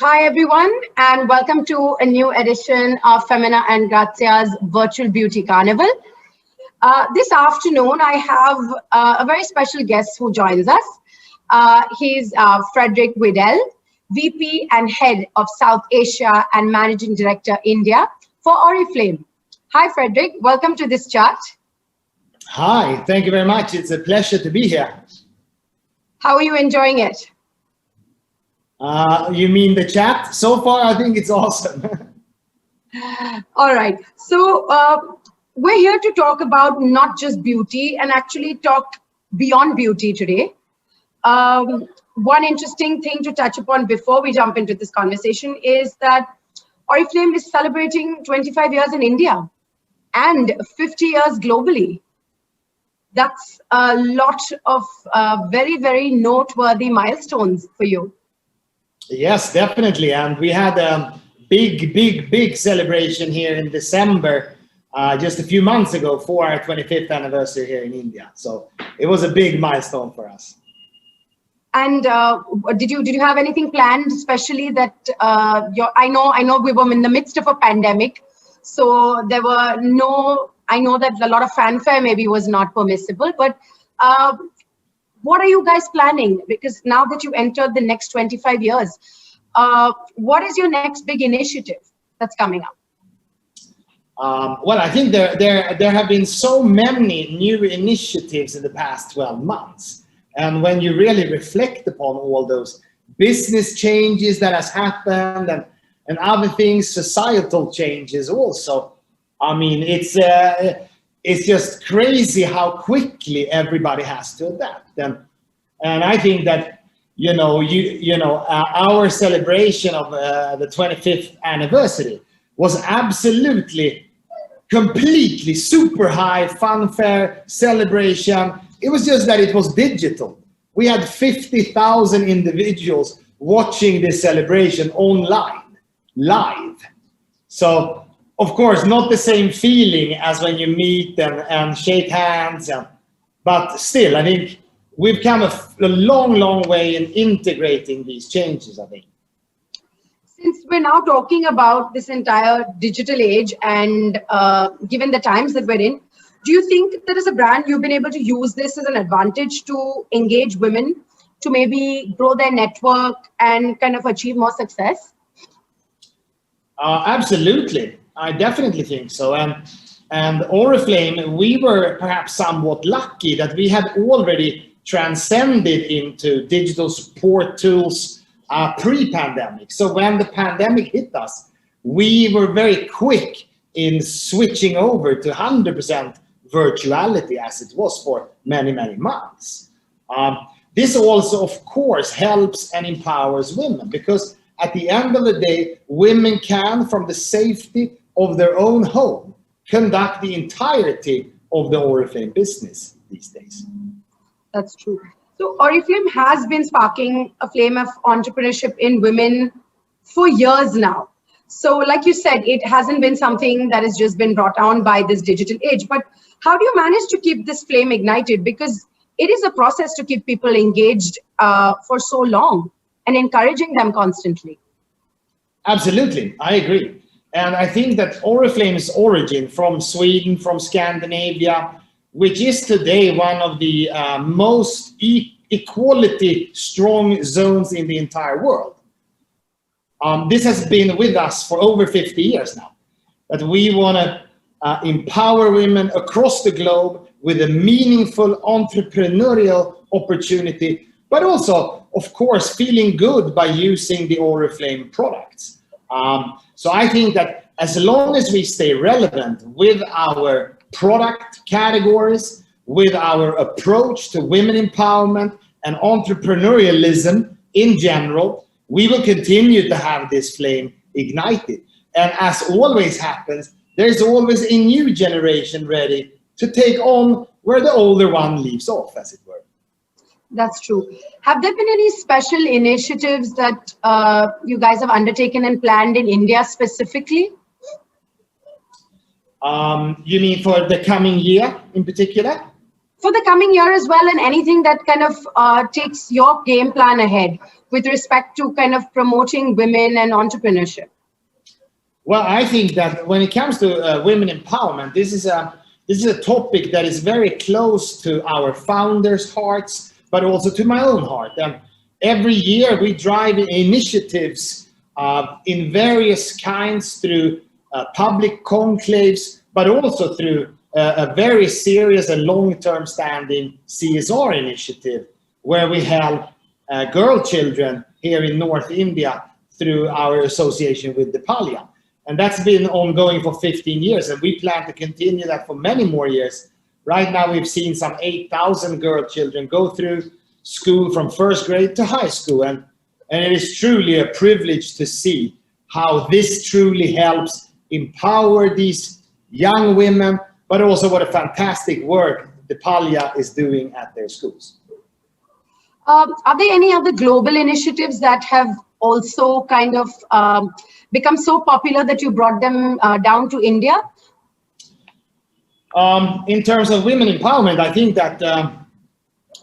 Hi, everyone, and welcome to a new edition of FeminaXGrazia's Virtual Beauty Carnival. This afternoon, I have a very special guest who joins us. He's Frederic Widell, VP and Head of South Asia and Managing Director, India for Oriflame. Hi, Frederic. Welcome to this chat. Hi, thank you very much. It's a pleasure to be here. How are you enjoying it? You mean the chat? So far, I think it's awesome. All right. So we're here to talk about not just beauty and actually talk beyond beauty today. One interesting thing to touch upon before we jump into this conversation is that Oriflame is celebrating 25 years in India and 50 years globally. That's a lot of very, very noteworthy milestones for you. Yes, definitely. And we had a big celebration here in December, just a few months ago for our 25th anniversary here in India. So it was a big milestone for us. And did you have anything planned, especially that I know we were in the midst of a pandemic, so there were no. I know that a lot of fanfare maybe was not permissible, but what are you guys planning? Because now that you entered the next 25 years, what is your next big initiative that's coming up? Well, I think there have been so many new initiatives in the past 12 months. And when you really reflect upon all those business changes that has happened and other things, societal changes also, I mean, it's just crazy how quickly everybody has to adapt. And I think that, our celebration of the 25th anniversary was absolutely, completely super high fanfare celebration. It was just that it was digital. We had 50,000 individuals watching this celebration online, live. So, of course, not the same feeling as when you meet and shake hands, but still, I think we've come a long way in integrating these changes, I think. Since we're now talking about this entire digital age and given the times that we're in, do you think that as a brand, you've been able to use this as an advantage to engage women, to maybe grow their network and kind of achieve more success? Absolutely. I definitely think so. And Oriflame, we were perhaps somewhat lucky that we had already transcended into digital support tools pre-pandemic. So when the pandemic hit us, we were very quick in switching over to 100% virtuality as it was for many months. This also, of course, helps and empowers women because at the end of the day, women can, from the safety of their own home, conduct the entirety of the Oriflame business these days. That's true. So Oriflame has been sparking a flame of entrepreneurship in women for years now. So like you said, it hasn't been something that has just been brought on by this digital age. But how do you manage to keep this flame ignited? Because it is a process to keep people engaged for so long and encouraging them constantly. Absolutely, I agree. And I think that Oriflame's origin from Sweden, from Scandinavia, which is today one of the most equality strong zones in the entire world. This has been with us for over 50 years now, that we want to empower women across the globe with a meaningful entrepreneurial opportunity, but also, of course, feeling good by using the Oriflame products. So I think that as long as we stay relevant with our product categories, with our approach to women empowerment and entrepreneurialism in general, we will continue to have this flame ignited. And as always happens, there's always a new generation ready to take on where the older one leaves off, as it were. That's true. Have there been any special initiatives that you guys have undertaken and planned in India specifically? You mean for the coming year in particular? for the coming year as well, and anything that kind of takes your game plan ahead with respect to kind of promoting women and entrepreneurship? Well, I think that when it comes to women empowerment, this is a topic that is very close to our founders' hearts, but also to my own heart. Every year we drive initiatives in various kinds through public conclaves, but also through a very serious and long-term standing CSR initiative where we help girl children here in North India through our association with Depalia. And that's been ongoing for 15 years, and we plan to continue that for many more years. Right now, we've seen some 8,000 girl children go through school from first grade to high school. And it is truly a privilege to see how this truly helps empower these young women, but also what a fantastic work Depalia is doing at their schools. Are there any other global initiatives that have also kind of become so popular that you brought them down to India? In terms of women empowerment, I think that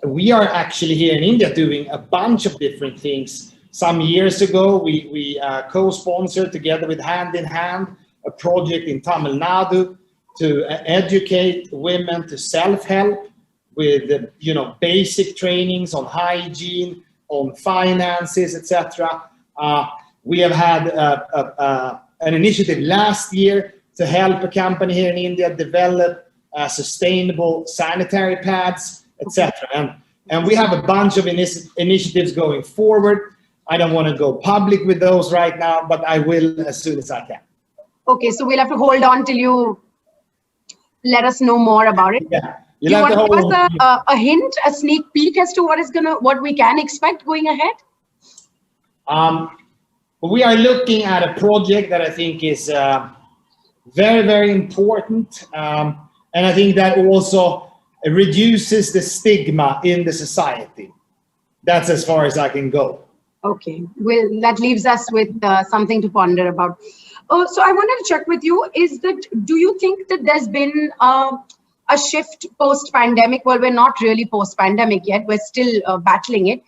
we are actually here in India doing a bunch of different things. Some years ago, we co-sponsored together with Hand in Hand a project in Tamil Nadu to educate women to self-help with basic trainings on hygiene, on finances, etc. We have had an initiative last year to help a company here in India develop sustainable sanitary pads, etc. And we have a bunch of initiatives going forward. I don't want to go public with those right now, but I will as soon as I can. Okay, so we'll have to hold on till you let us know more about it. Yeah. Do you want to give us a hint, a sneak peek as to what we can expect going ahead? We are looking at a project that I think is very, very important. And I think that also reduces the stigma in the society. That's as far as I can go. Okay, well, that leaves us with something to ponder about. So I wanted to check with you, do you think that there's been a shift post-pandemic? Well, we're not really post-pandemic yet. We're still battling it.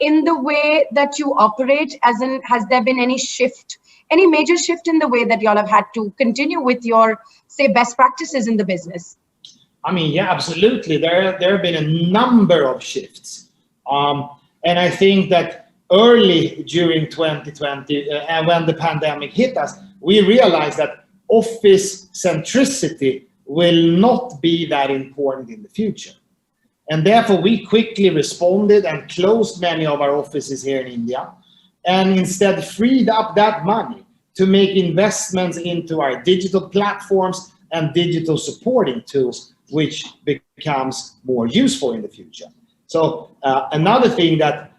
In the way that you operate, as in, has there been any shift, any major shift in the way that y'all have had to continue with your, say, best practices in the business? I mean, yeah, absolutely. There have been a number of shifts. And I think that early during 2020, and when the pandemic hit us, we realized that office centricity will not be that important in the future. And therefore, we quickly responded and closed many of our offices here in India, and instead freed up that money to make investments into our digital platforms and digital supporting tools, which becomes more useful in the future. So another thing that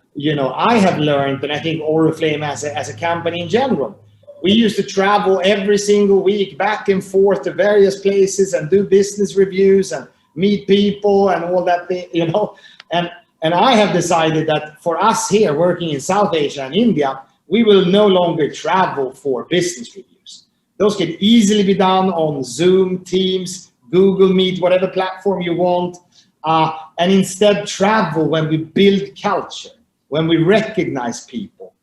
I have learned, and I think Oriflame as a company in general, we used to travel every single week back and forth to various places and do business reviews and meet people and all that thing, and I have decided that for us here working in South Asia and India, we will no longer travel for business reviews. Those can easily be done on Zoom, Teams, Google Meet, whatever platform you want, and instead travel when we build culture, when we recognize people.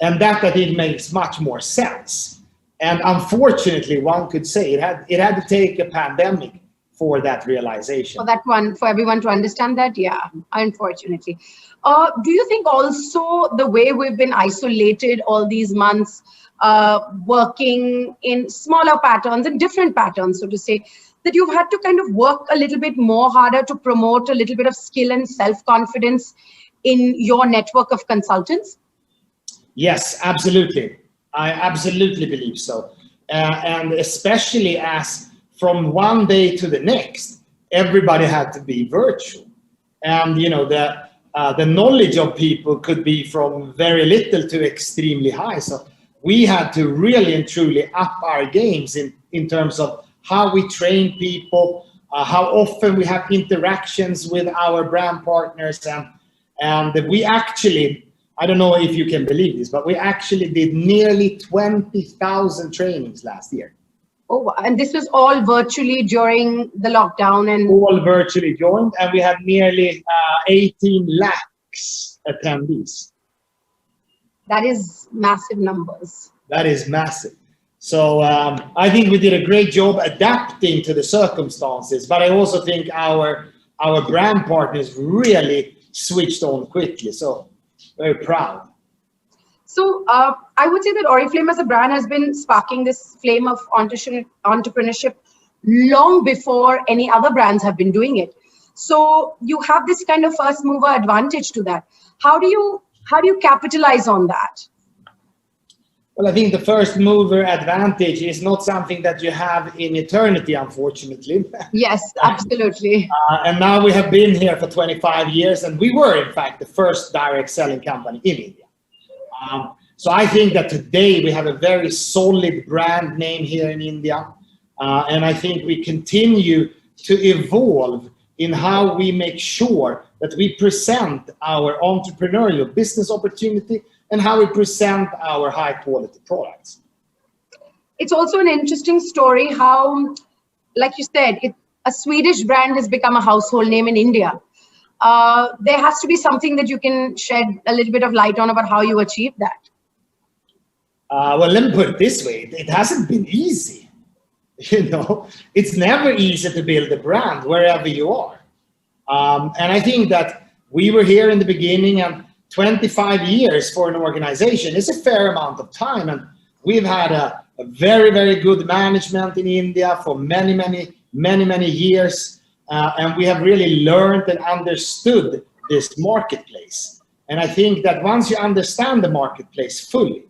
And that I think makes much more sense. And unfortunately, one could say it had to take a pandemic for that realization. For everyone to understand that, yeah, unfortunately. Do you think also the way we've been isolated all these months, working in smaller patterns and different patterns, so to say, that you've had to kind of work a little bit more harder to promote a little bit of skill and self-confidence in your network of consultants? Yes, absolutely. I absolutely believe so. And especially as from one day to the next, everybody had to be virtual. And, the knowledge of people could be from very little to extremely high. So we had to really and truly up our games in terms of how we train people, how often we have interactions with our brand partners. And we actually, I don't know if you can believe this, but we actually did nearly 20,000 trainings last year. Oh, and this was all virtually during the lockdown and all virtually joined, and we had nearly 18 lakhs attendees. that is massive numbers. That is massive. So I think we did a great job adapting to the circumstances, but I also think our brand partners really switched on quickly. So very proud. So I would say that Oriflame as a brand has been sparking this flame of entrepreneurship long before any other brands have been doing it. So you have this kind of first mover advantage to that. How do you capitalize on that? Well, I think the first mover advantage is not something that you have in eternity, unfortunately. Yes, absolutely. And now we have been here for 25 years, and we were, in fact, the first direct selling company in India. So I think that today we have a very solid brand name here in India. And I think we continue to evolve in how we make sure that we present our entrepreneurial business opportunity and how we present our high quality products. It's also an interesting story how, like you said, a Swedish brand has become a household name in India. There has to be something that you can shed a little bit of light on about how you achieved that. Well, let me put it this way. It hasn't been easy. You know, it's never easy to build a brand wherever you are. And I think that we were here in the beginning, and 25 years for an organization is a fair amount of time. And we've had a very, very good management in India for many years. And we have really learned and understood this marketplace. And I think that once you understand the marketplace fully,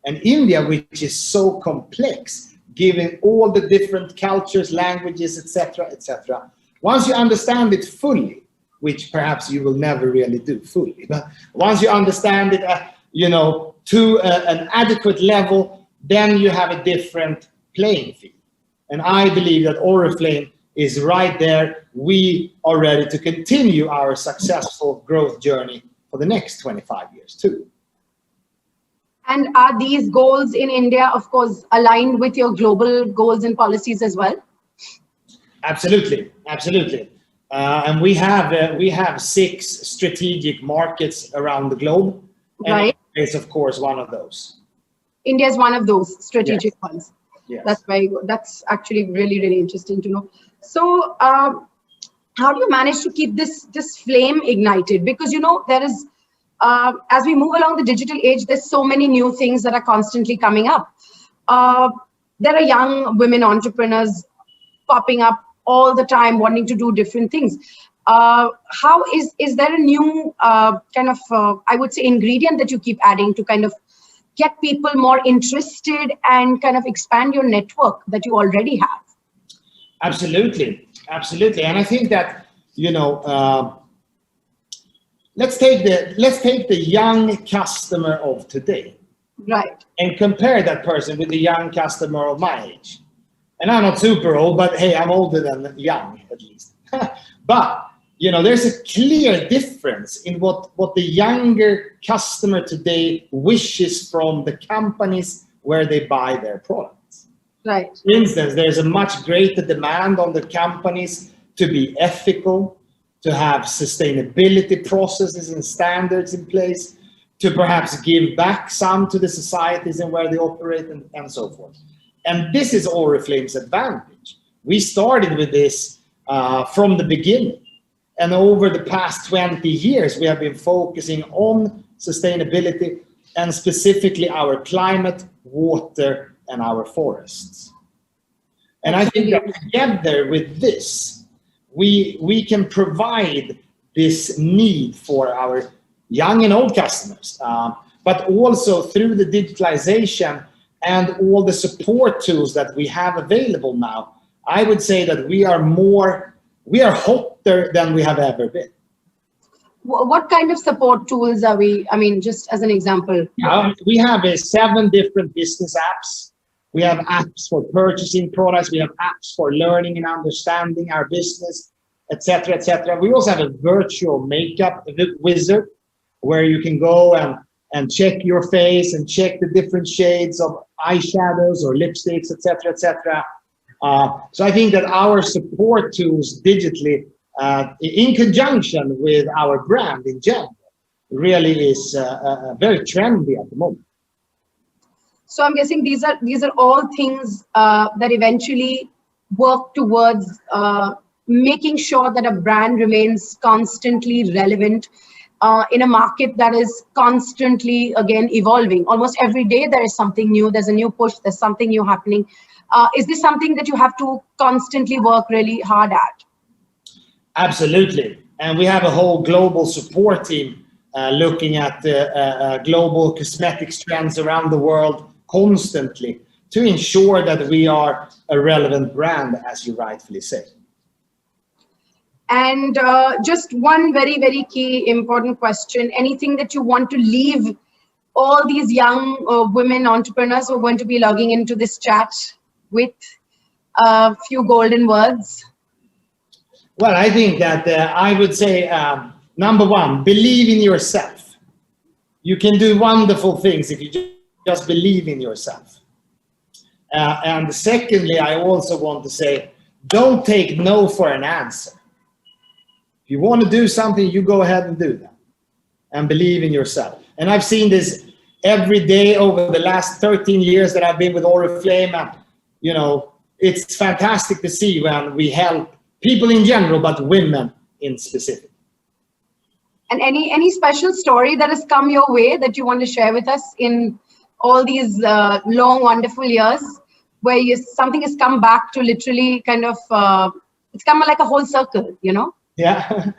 and India, which is so complex, given all the different cultures, languages, etc., once you understand it fully, which perhaps you will never really do fully, but once you understand it, to an adequate level, then you have a different playing field. And I believe that Oriflame is right there. We are ready to continue our successful growth journey for the next 25 years too. And are these goals in India, of course, aligned with your global goals and policies as well? Absolutely. And we have 6 strategic markets around the globe. And right. It's of course one of those. India is one of those strategic Yes. ones. Yes. That's very good. That's actually really interesting to know. So how do you manage to keep this flame ignited? Because there is as we move along the digital age, there's so many new things that are constantly coming up. There are young women entrepreneurs popping up all the time, wanting to do different things. How is there a new kind of, I would say, ingredient that you keep adding to kind of get people more interested and kind of expand your network that you already have? Absolutely. And I think that, let's take the young customer of today. Right. And compare that person with the young customer of my age. And I'm not super old, but hey, I'm older than young at least. But there's a clear difference in what the younger customer today wishes from the companies where they buy their products. Right. For instance, there's a much greater demand on the companies to be ethical, to have sustainability processes and standards in place, to perhaps give back some to the societies and where they operate and so forth. And this is Oriflame's advantage. We started with this from the beginning. And over the past 20 years, we have been focusing on sustainability and specifically our climate, water, and our forests. And I think that together with this, we can provide this need for our young and old customers, but also through the digitalization and all the support tools that we have available now, I would say that we are hotter than we have ever been. What kind of support tools are we? I mean, just as an example. We have 7 different business apps. We have apps for purchasing products. We have apps for learning and understanding our business, etc. We also have a virtual makeup wizard where you can go and check your face and check the different shades of eyeshadows or lipsticks, etc. So I think that our support tools digitally, in conjunction with our brand in general, really is very trendy at the moment. So I'm guessing these are all things that eventually work towards making sure that a brand remains constantly relevant in a market that is constantly, again, evolving. Almost every day there is something new, there's a new push, there's something new happening. Is this something that you have to constantly work really hard at? Absolutely. And we have a whole global support team looking at global cosmetics trends around the world constantly to ensure that we are a relevant brand, as you rightfully say. And just one very, very key important question, anything that you want to leave all these young women entrepreneurs who are going to be logging into this chat with a few golden words? Well, I think that I would say, number one, believe in yourself. You can do wonderful things if you just believe in yourself. And secondly, I also want to say, don't take no for an answer. If you want to do something, you go ahead and do that. And believe in yourself. And I've seen this every day over the last 13 years that I've been with Oriflame. And, you know, it's fantastic to see when we help people in general, but women in specific. And any special story that has come your way that you want to share with us in all these long, wonderful years, where something has come back to literally kind of, it's come like a whole circle, you know? Yeah.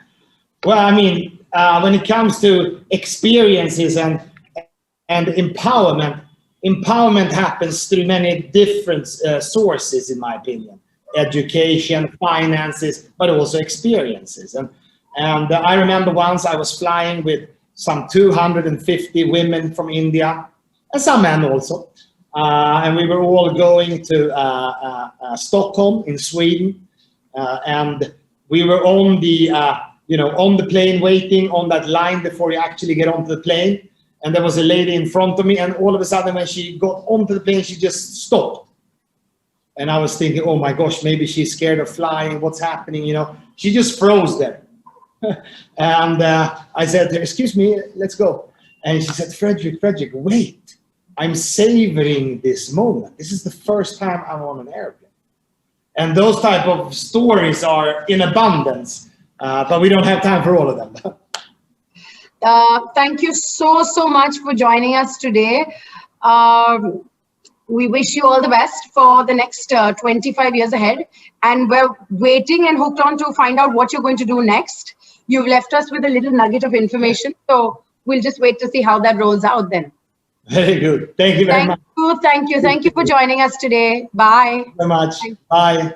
Well, I mean, when it comes to experiences and empowerment, empowerment happens through many different sources, in my opinion. Education, finances, but also experiences. And I remember once I was flying with some 250 women from India, and some men also. And we were all going to Stockholm in Sweden. And we were on the, on the plane, waiting on that line before you actually get onto the plane. And there was a lady in front of me, and all of a sudden when she got onto the plane, she just stopped. And I was thinking, oh my gosh, maybe she's scared of flying. What's happening? You know, she just froze there. And I said, excuse me, let's go. And she said, Frederic, wait, I'm savoring this moment. This is the first time I'm on an airplane. And those type of stories are in abundance, but we don't have time for all of them. Thank you so much for joining us today. We wish you all the best for the next 25 years ahead. And we're waiting and hooked on to find out what you're going to do next. You've left us with a little nugget of information. So we'll just wait to see how that rolls out then. Very good. Thank you very much. Thank you for joining us today. Bye. Thank you very much. Bye.